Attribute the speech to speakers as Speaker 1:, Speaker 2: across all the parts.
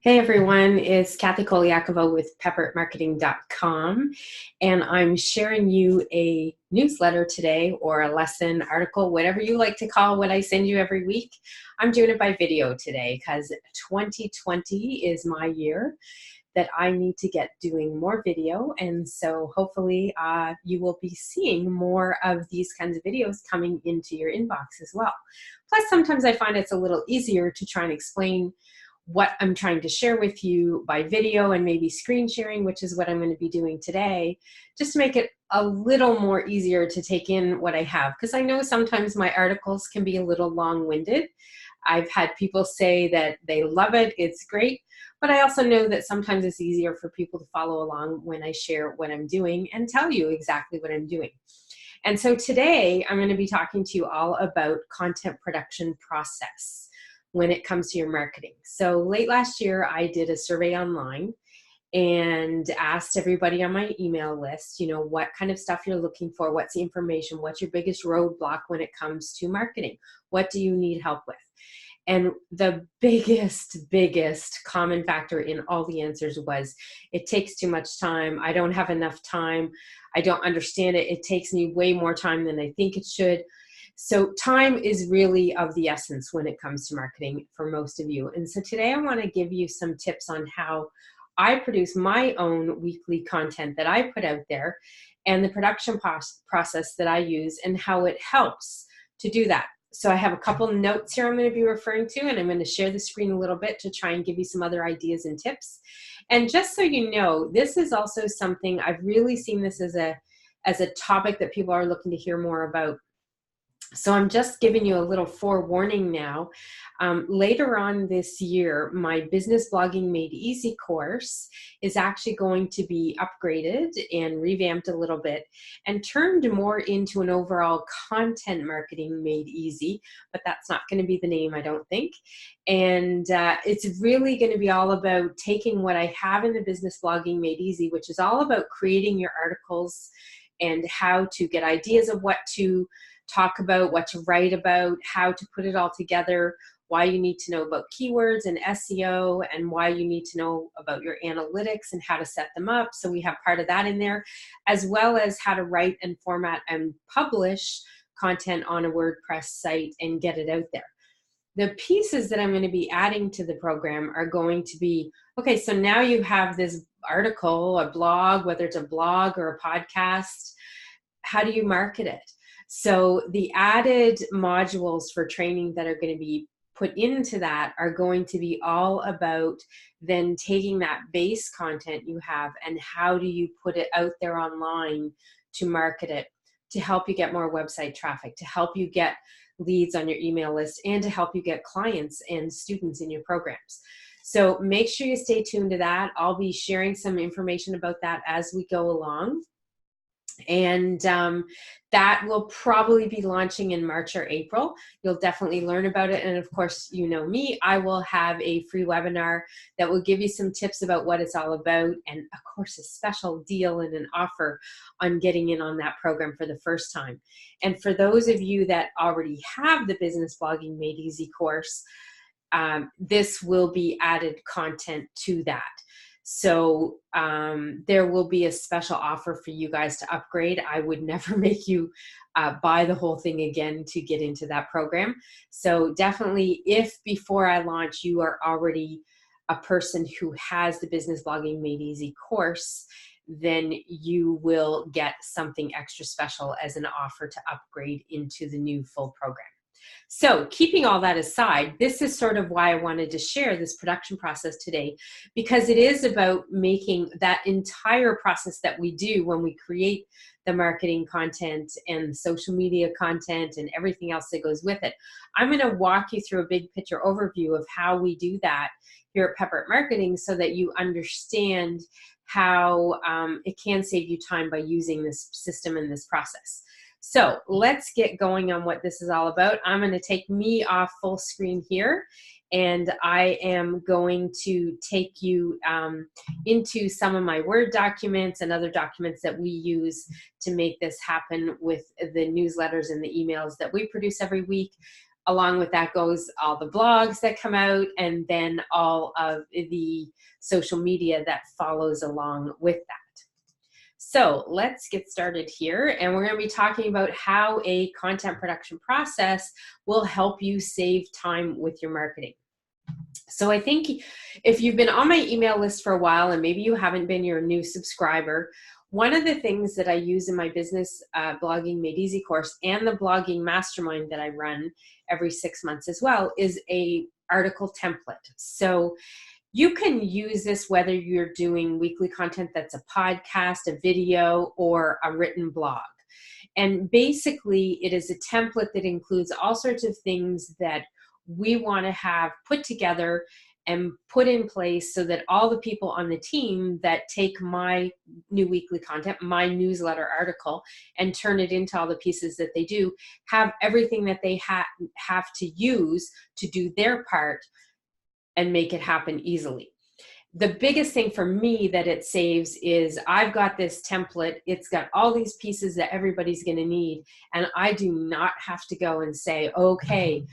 Speaker 1: Hey everyone, it's Kathy Koliakova with peppermarketing.com, and I'm sharing you a newsletter today, or a lesson, article, whatever you like to call what I send you every week. I'm doing it by video today because 2020 is my year that I need to get doing more video, and so hopefully you will be seeing more of these kinds of videos coming into your inbox as well. Plus, sometimes I find it's a little easier to try and explain what I'm trying to share with you by video and maybe screen sharing, which is what I'm going to be doing today, just to make it a little more easier to take in what I have. Because I know sometimes my articles can be a little long-winded. I've had people say that they love it, it's great, but I also know that sometimes it's easier for people to follow along when I share what I'm doing and tell you exactly what I'm doing. And so today I'm going to be talking to you all about content production process when it comes to your marketing. So late last year, I did a survey online and asked everybody on my email list, what kind of stuff you're looking for, what's the information, what's your biggest roadblock when it comes to marketing, what do you need help with? And the biggest common factor in all the answers was, it takes too much time, I don't have enough time, I don't understand it, it takes me way more time than I think it should. So time is really of the essence when it comes to marketing for most of you. And so today I want to give you some tips on how I produce my own weekly content that I put out there, and the production process that I use, and how it helps to do that. So I have a couple notes here I'm going to be referring to, and I'm going to share the screen a little bit to try and give you some other ideas and tips. And just so you know, this is also something I've really seen this as a topic that people are looking to hear more about. So I'm just giving you a little forewarning now. Later on this year, my Business Blogging Made Easy course is actually going to be upgraded and revamped a little bit and turned more into an overall content marketing made easy, but that's not going to be the name, I don't think. And it's really going to be all about taking what I have in the Business Blogging Made Easy, which is all about creating your articles and how to get ideas of what to talk about, what to write about, how to put it all together, why you need to know about keywords and SEO, and why you need to know about your analytics and how to set them up. So we have part of that in there, as well as how to write and format and publish content on a WordPress site and get it out there. The pieces that I'm going to be adding to the program are going to be, okay, so now you have this article, a blog, whether it's a blog or a podcast, how do you market it? So the added modules for training that are going to be put into that are going to be all about then taking that base content you have and how do you put it out there online to market it, to help you get more website traffic, to help you get leads on your email list, and to help you get clients and students in your programs. So make sure you stay tuned to that. I'll be sharing some information about that as we go along. And that will probably be launching in March or April. You'll definitely learn about it. And of course, you know me, I will have a free webinar that will give you some tips about what it's all about. And of course, a special deal and an offer on getting in on that program for the first time. And for those of you that already have the Business Blogging Made Easy course, this will be added content to that. So there will be a special offer for you guys to upgrade. I would never make you buy the whole thing again to get into that program. So definitely, if before I launch you are already a person who has the Business Blogging Made Easy course, then you will get something extra special as an offer to upgrade into the new full program. So keeping all that aside, this is sort of why I wanted to share this production process today, because it is about making that entire process that we do when we create the marketing content and social media content and everything else that goes with it. I'm going to walk you through a big picture overview of how we do that here at Pepper Marketing so that you understand how it can save you time by using this system and this process. So let's get going on what this is all about. I'm going to take me off full screen here, and I am going to take you into some of my Word documents and other documents that we use to make this happen with the newsletters and the emails that we produce every week. along with that goes all the blogs that come out, and then all of the social media that follows along with that. So let's get started here, and we're going to be talking about how a content production process will help you save time with your marketing. So I think if you've been on my email list for a while, and maybe you haven't been, you're a new subscriber, one of the things that I use in my business blogging made easy course and the blogging mastermind that I run every 6 months as well is a article template. So you can use this whether you're doing weekly content that's a podcast, a video, or a written blog. And basically it is a template that includes all sorts of things that we want to have put together and put in place so that all the people on the team that take my new weekly content, my newsletter article, and turn it into all the pieces that they do, have everything that they have to use to do their part and make it happen easily. The biggest thing for me that it saves is I've got this template. It's got all these pieces that everybody's going to need. And I do not have to go and say, okay,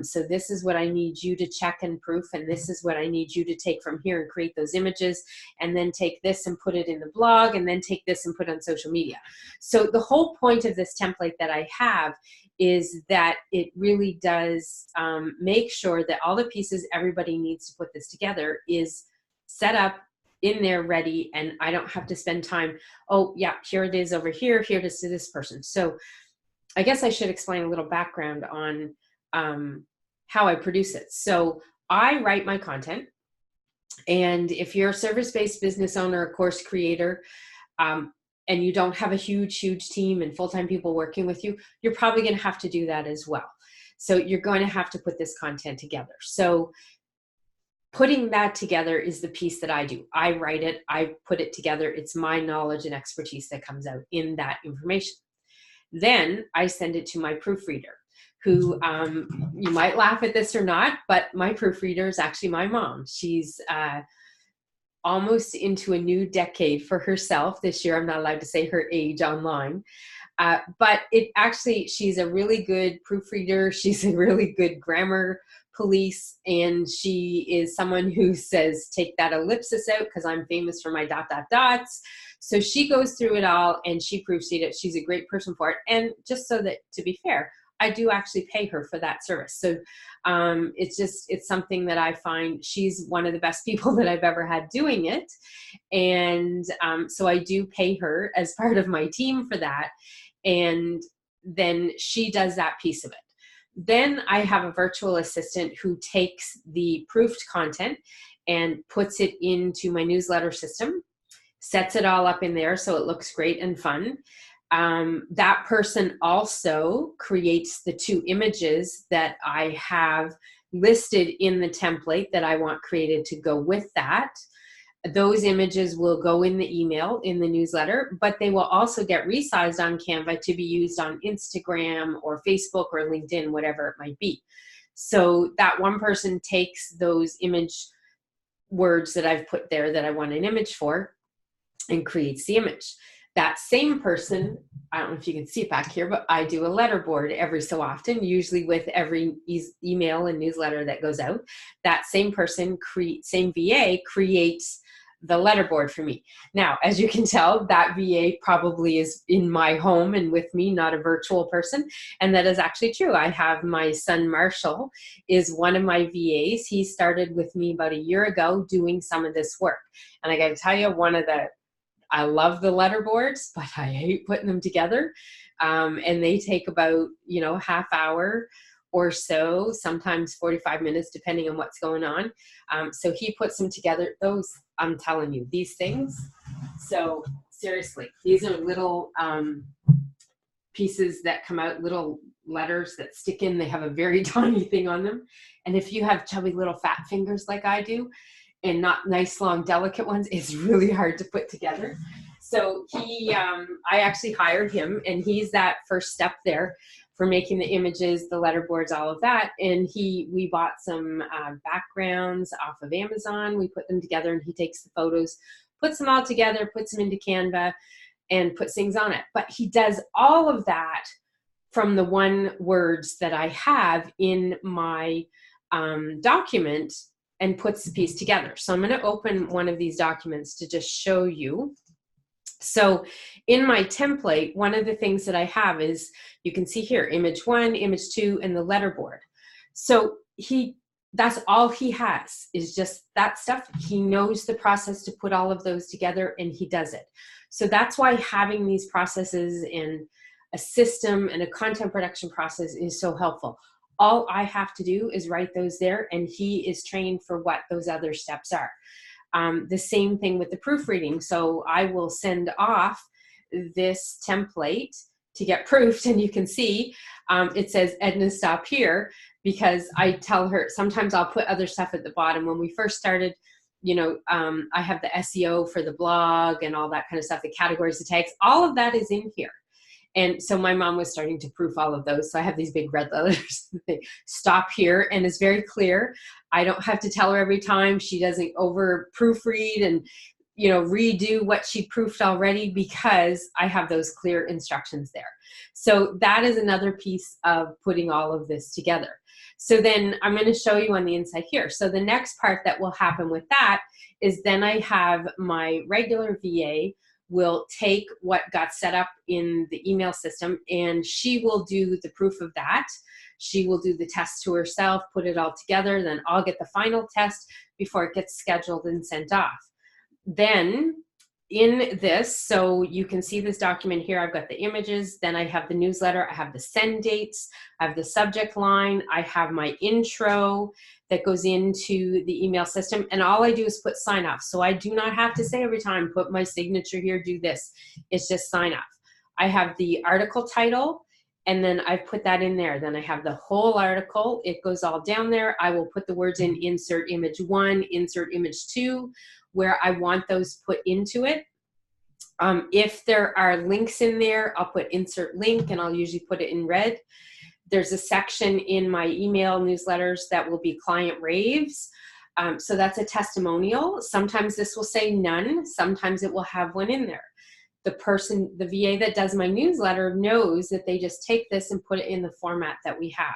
Speaker 1: so this is what I need you to check and proof. And this is what I need you to take from here and create those images. And then take this and put it in the blog. And then take this and put it on social media. So the whole point of this template that I have is that it really does make sure that all the pieces everybody needs to put this together is set up in there ready, and I don't have to spend time, oh yeah, here it is over here, here it is to this person. So I guess I should explain a little background on how I produce it. So I write my content, and if you're a service-based business owner, a course creator, and you don't have a huge team and full-time people working with you, you're probably going to have to do that as well. So you're going to have to put this content together. So putting that together is the piece that I do. I write it, I put it together. It's my knowledge and expertise that comes out in that information. Then I send it to my proofreader, who you might laugh at this or not, but my proofreader is actually my mom. She's almost into a new decade for herself this year. I'm not allowed to say her age online. But she's a really good proofreader. She's a really good grammar police, and she is someone who says, take that ellipsis out, because I'm famous for my ... So she goes through it all and she proofreads it. She's a great person for it. And just so that, to be fair, I do actually pay her for that service. So it's something that I find she's one of the best people that I've ever had doing it. And so I do pay her as part of my team for that. And then she does that piece of it. Then I have a virtual assistant who takes the proofed content and puts it into my newsletter system, sets it all up in there so it looks great and fun. That person also creates the 2 images that I have listed in the template that I want created to go with that. Those images will go in the email, in the newsletter, but they will also get resized on Canva to be used on Instagram or Facebook or LinkedIn, whatever it might be. So that one person takes those image words that I've put there that I want an image for and creates the image. That same person, I don't know if you can see it back here, but I do a letterboard every so often, usually with every email and newsletter that goes out. That same person, same VA, creates the letterboard for me. Now, as you can tell, that VA probably is in my home and with me, not a virtual person. And that is actually true. I have my son, Marshall, is one of my VAs. He started with me about a year ago doing some of this work. And I got to tell you, I love the letterboards, but I hate putting them together. And they take about, half hour or so, sometimes 45 minutes, depending on what's going on. So he puts them together. Those, I'm telling you, these things. So seriously, these are little pieces that come out, little letters that stick in. They have a very tiny thing on them. And if you have chubby little fat fingers like I do, and not nice, long, delicate ones, it's really hard to put together. So I actually hired him, and he's that first step there for making the images, the letterboards, all of that. And we bought some backgrounds off of Amazon. We put them together, and he takes the photos, puts them all together, puts them into Canva, and puts things on it. But he does all of that from the one words that I have in my document and puts the piece together. So I'm going to open one of these documents to just show you. So in my template, one of the things that I have is, you can see here, image 1, image 2, and the letterboard. So that's all he has, is just that stuff. He knows the process to put all of those together, and he does it. So that's why having these processes and a system and a content production process is so helpful. All I have to do is write those there, and he is trained for what those other steps are. The same thing with the proofreading. So I will send off this template to get proofed, and you can see it says Edna stop here, because I tell her sometimes I'll put other stuff at the bottom. When we first started, you know, I have the SEO for the blog and all that kind of stuff, the categories, the tags, all of that is in here. And so my mom was starting to proof all of those. So I have these big red letters, stop here, and it's very clear. I don't have to tell her every time. She doesn't over proofread and, you know, redo what she proofed already, because I have those clear instructions there. So that is another piece of putting all of this together. So then I'm going to show you on the inside here. So the next part that will happen with that is then I have my regular VA will take what got set up in the email system, and she will do the proof of that. She will do the test to herself, put it all together, then I'll get the final test before it gets scheduled and sent off. Then in this, so you can see this document here, I've got the images, then I have the newsletter, I have the send dates, I have the subject line, I have my intro that goes into the email system, and all I do is put sign off. So I do not have to say every time, put my signature here, do this. It's just sign off. I have the article title, and then I put that in there. Then I have the whole article. It goes all down there. I will put the words in insert image 1, insert image 2, where I want those put into it. If there are links in there, I'll put insert link, and I'll usually put it in red. There's a section in my email newsletters that will be client raves. So that's a testimonial. Sometimes this will say none. Sometimes it will have one in there. The person, the VA that does my newsletter, knows that they just take this and put it in the format that we have.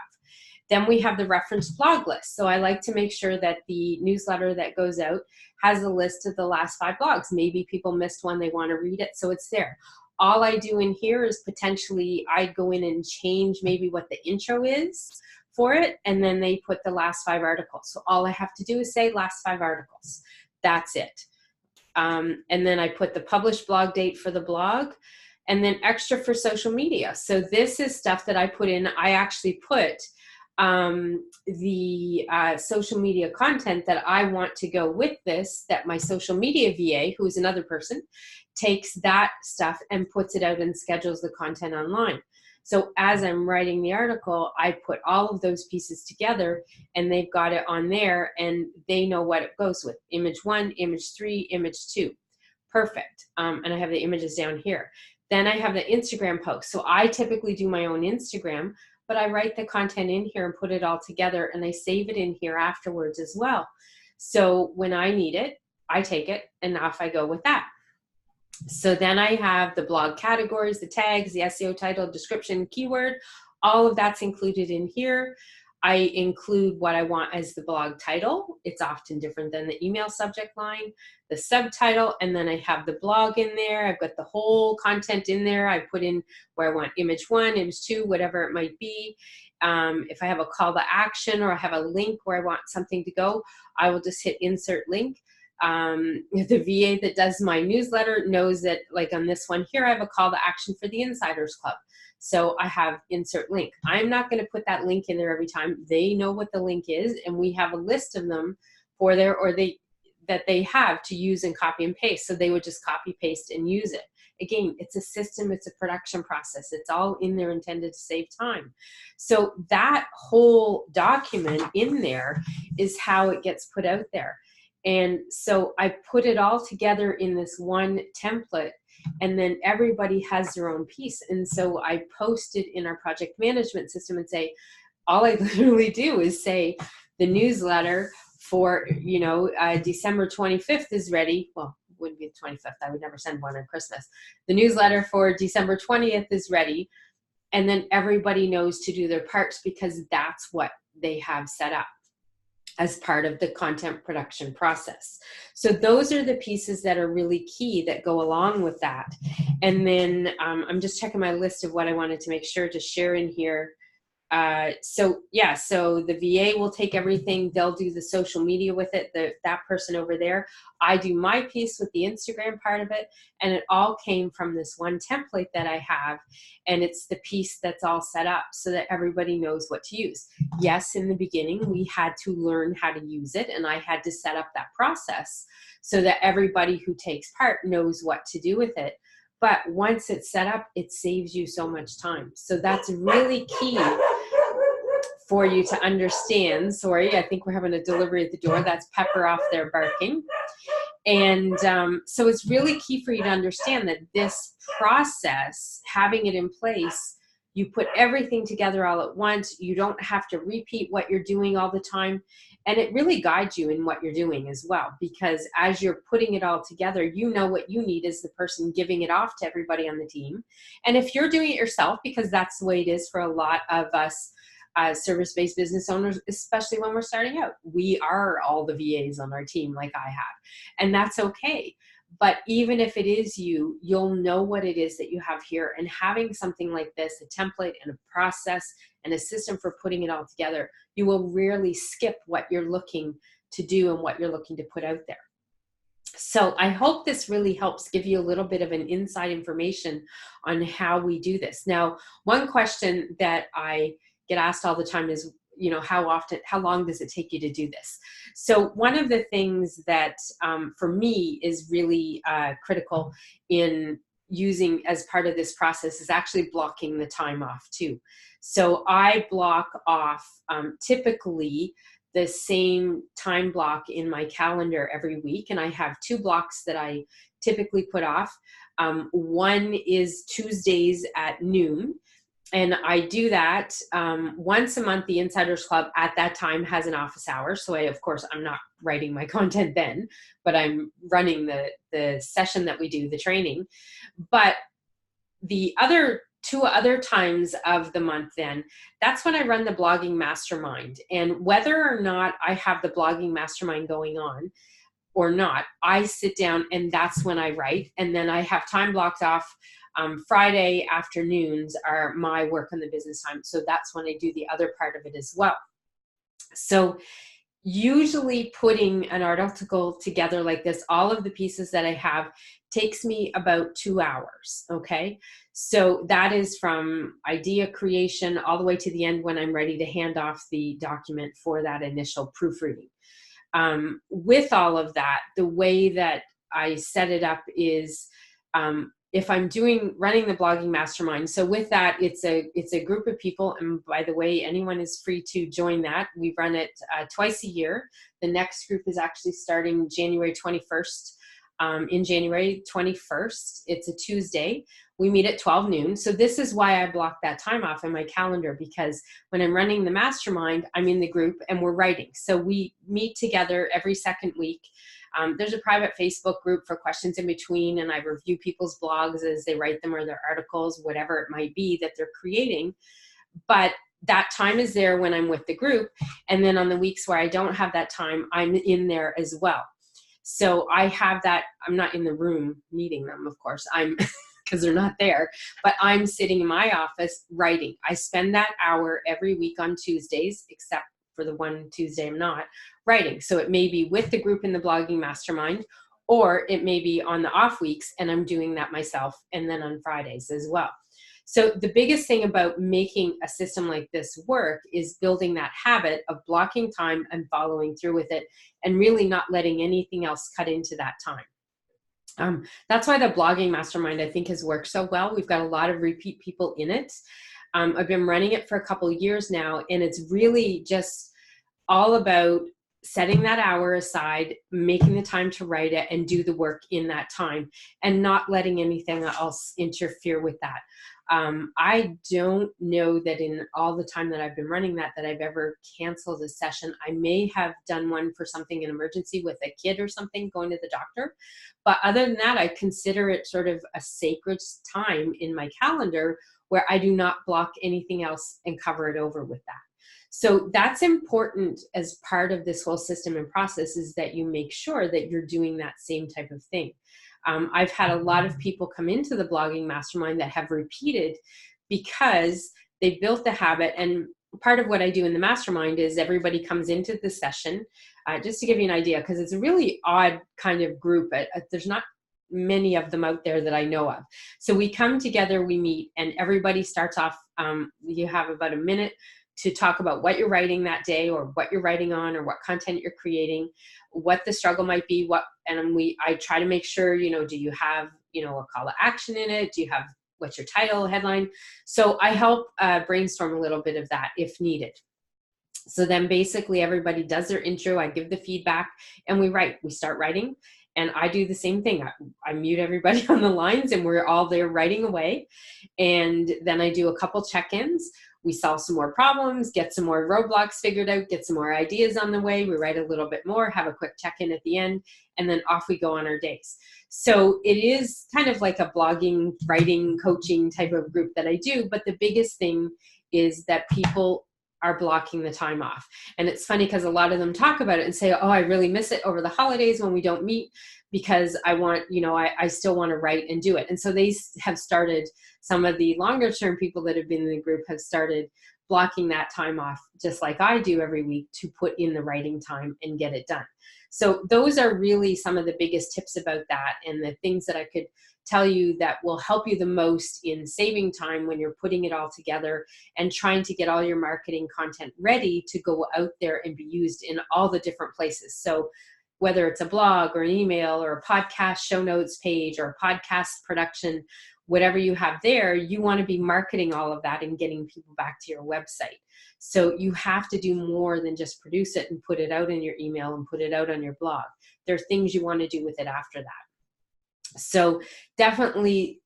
Speaker 1: Then we have the reference blog list. So I like to make sure that the newsletter that goes out has a list of the last 5 blogs. Maybe people missed one, they want to read it, so it's there. All I do in here is potentially I go in and change maybe what the intro is for it, and then they put the last 5 articles. So all I have to do is say last 5 articles. That's it. And then I put the published blog date for the blog, and then extra for social media. So this is stuff that I put in. I actually put the social media content that I want to go with this, that my social media VA, who is another person, takes that stuff and puts it out and schedules the content online. So as I'm writing the article, I put all of those pieces together, and they've got it on there, and they know what it goes with. Image 1, image 3, image 2. Perfect. And I have the images down here. Then I have the Instagram post. So I typically do my own Instagram, but I write the content in here and put it all together, and I save it in here afterwards as well. So when I need it, I take it, and off I go with that. So then I have the blog categories, the tags, the SEO title, description, keyword, all of that's included in here. I include what I want as the blog title. It's often different than the email subject line, the subtitle, and then I have the blog in there. I've got the whole content in there. I put in where I want image 1, image 2, whatever it might be. If I have a call to action or I have a link where I want something to go, I will just hit insert link. The VA that does my newsletter knows that, like on this one here, I have a call to action for the Insiders Club. So I have insert link. I'm not going to put that link in there every time. They know what the link is, and we have a list of them for there, or that they have to use and copy and paste. So they would just copy, paste, and use it. Again, it's a system, it's a production process. It's all in there intended to save time. So that whole document in there is how it gets put out there. And so I put it all together in this one template, and then everybody has their own piece. And so I post it in our project management system and say, all I literally do is say the newsletter for, you know, December 25th is ready. Well, it wouldn't be the 25th. I would never send one on Christmas. The newsletter for December 20th is ready. And then everybody knows to do their parts because that's what they have set up as part of the content production process. So those are the pieces that are really key that go along with that. And then I'm just checking my list of what I wanted to make sure to share in here. So the VA will take everything. They'll do the social media with it, that person over there. I do my piece with the Instagram part of it. And it all came from this one template that I have. And it's the piece that's all set up so that everybody knows what to use. Yes, in the beginning, we had to learn how to use it. And I had to set up that process so that everybody who takes part knows what to do with it. But once it's set up, it saves you so much time. So that's really key for you to understand. Sorry, I think we're having a delivery at the door. That's Pepper off there barking. And so it's really key for you to understand that this process, having it in place, you put everything together all at once. You don't have to repeat what you're doing all the time. And it really guides you in what you're doing as well, because as you're putting it all together, you know what you need as the person giving it off to everybody on the team. And if you're doing it yourself, because that's the way it is for a lot of us service-based business owners, especially when we're starting out, we are all the VAs on our team like I have. And that's okay. But even if it is you, you'll know what it is that you have here. And having something like this, a template and a process and a system for putting it all together, you will rarely skip what you're looking to do and what you're looking to put out there. So I hope this really helps give you a little bit of an inside information on how we do this. Now, one question that I get asked all the time is, how long does it take you to do this? So one of the things that for me is really critical in using as part of this process is actually blocking the time off too. So I block off typically the same time block in my calendar every week. And I have 2 blocks that I typically put off. One is Tuesdays at noon. And I do that once a month. The Insiders Club at that time has an office hour. So of course, I'm not writing my content then, but I'm running the session that we do, the training. But the other 2 other times of the month then, that's when I run the blogging mastermind. And whether or not I have the blogging mastermind going on or not, I sit down and that's when I write. And then I have time blocked off. Friday afternoons are my work on the business time. So that's when I do the other part of it as well. So usually putting an article together like this, all of the pieces that I have, takes me about 2 hours, okay? So that is from idea creation all the way to the end when I'm ready to hand off the document for that initial proofreading. With all of that, the way that I set it up is if I'm running the blogging mastermind. So with that, it's a group of people. And by the way, anyone is free to join that. We run it twice a year. The next group is actually starting January 21st. In January 21st, it's a Tuesday. We meet at 12 noon. So this is why I block that time off in my calendar, because when I'm running the mastermind, I'm in the group and we're writing. So we meet together every second week. There's a private Facebook group for questions in between, and I review people's blogs as they write them or their articles, whatever it might be that they're creating. But that time is there when I'm with the group. And then on the weeks where I don't have that time, I'm in there as well. So I have that. I'm not in the room meeting them, of course, because they're not there, but I'm sitting in my office writing. I spend that hour every week on Tuesdays, except for the one Tuesday I'm not writing. So it may be with the group in the blogging mastermind, or it may be on the off weeks and I'm doing that myself, and then on Fridays as well. So the biggest thing about making a system like this work is building that habit of blocking time and following through with it, and really not letting anything else cut into that time. That's why the blogging mastermind, I think, has worked so well. We've got a lot of repeat people in it. I've been running it for a couple of years now, and it's really just all about setting that hour aside, making the time to write it and do the work in that time, and not letting anything else interfere with that. I don't know that in all the time that I've been running that I've ever canceled a session. I may have done one for something, an emergency with a kid or something, going to the doctor. But other than that, I consider it sort of a sacred time in my calendar where I do not block anything else and cover it over with that. So that's important as part of this whole system and process, is that you make sure that you're doing that same type of thing. I've had a lot of people come into the blogging mastermind that have repeated because they built the habit. And part of what I do in the mastermind is everybody comes into the session, just to give you an idea, because it's a really odd kind of group. There's not many of them out there that I know of. So we come together, we meet, and everybody starts off, you have about a minute to talk about what you're writing that day, or what you're writing on, or what content you're creating, what the struggle might be, I try to make sure, do you have, a call to action in it? Do you have, what's your title, headline? So I help brainstorm a little bit of that if needed. So then basically everybody does their intro, I give the feedback, and we start writing. And I do the same thing. I mute everybody on the lines, and we're all there writing away. And then I do a couple check-ins. We solve some more problems, get some more roadblocks figured out, get some more ideas on the way. We write a little bit more, have a quick check-in at the end, and then off we go on our days. So it is kind of like a blogging, writing, coaching type of group that I do. But the biggest thing is that people are blocking the time off. And it's funny because a lot of them talk about it and say, oh, I really miss it over the holidays when we don't meet, because I want, I still want to write and do it. And so they have started, some of the longer term people that have been in the group have started blocking that time off, just like I do every week, to put in the writing time and get it done. So those are really some of the biggest tips about that, and the things that I could tell you that will help you the most in saving time when you're putting it all together and trying to get all your marketing content ready to go out there and be used in all the different places. So whether it's a blog or an email or a podcast show notes page or a podcast production, whatever you have there, you want to be marketing all of that and getting people back to your website. So you have to do more than just produce it and put it out in your email and put it out on your blog. There are things you want to do with it after that. So definitely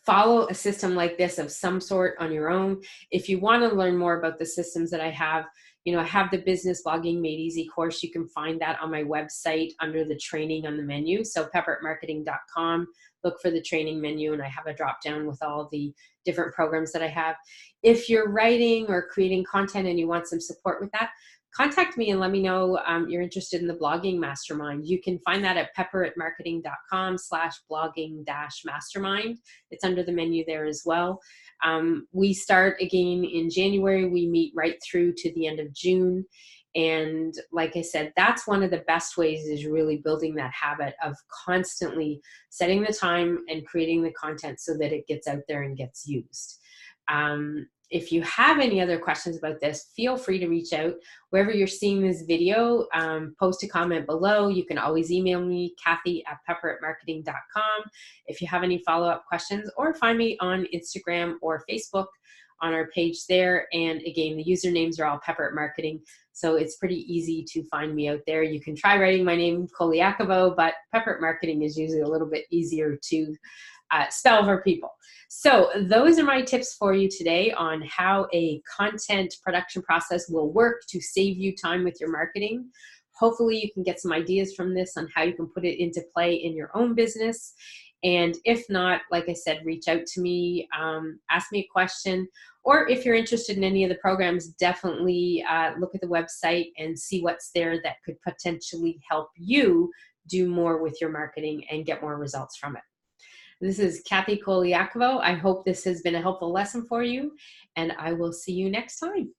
Speaker 1: follow a system like this of some sort on your own. If you want to learn more about the systems that I have, I have the Business Blogging Made Easy course. You can find that on my website under the training on the menu. So pepperatmarketing.com, look for the training menu, and I have a drop down with all the different programs that I have. If you're writing or creating content and you want some support with that, contact me and let me know you're interested in the blogging mastermind. You can find that at pepperatmarketing.com/blogging-mastermind. It's under the menu there as well. We start again in January. We meet right through to the end of June. And like I said, that's one of the best ways, is really building that habit of constantly setting the time and creating the content so that it gets out there and gets used. If you have any other questions about this, feel free to reach out. Wherever you're seeing this video, post a comment below. You can always email me, Kathy@pepperatmarketing.com, if you have any follow-up questions, or find me on Instagram or Facebook on our page there. And again, the usernames are all Pepperat Marketing, so it's pretty easy to find me out there. You can try writing my name, Koliakovo, but Pepperat Marketing is usually a little bit easier to spell for people. So those are my tips for you today on how a content production process will work to save you time with your marketing. Hopefully you can get some ideas from this on how you can put it into play in your own business. And if not, like I said, reach out to me, ask me a question, or if you're interested in any of the programs, definitely look at the website and see what's there that could potentially help you do more with your marketing and get more results from it. This is Kathy Koliakovo. I hope this has been a helpful lesson for you, and I will see you next time.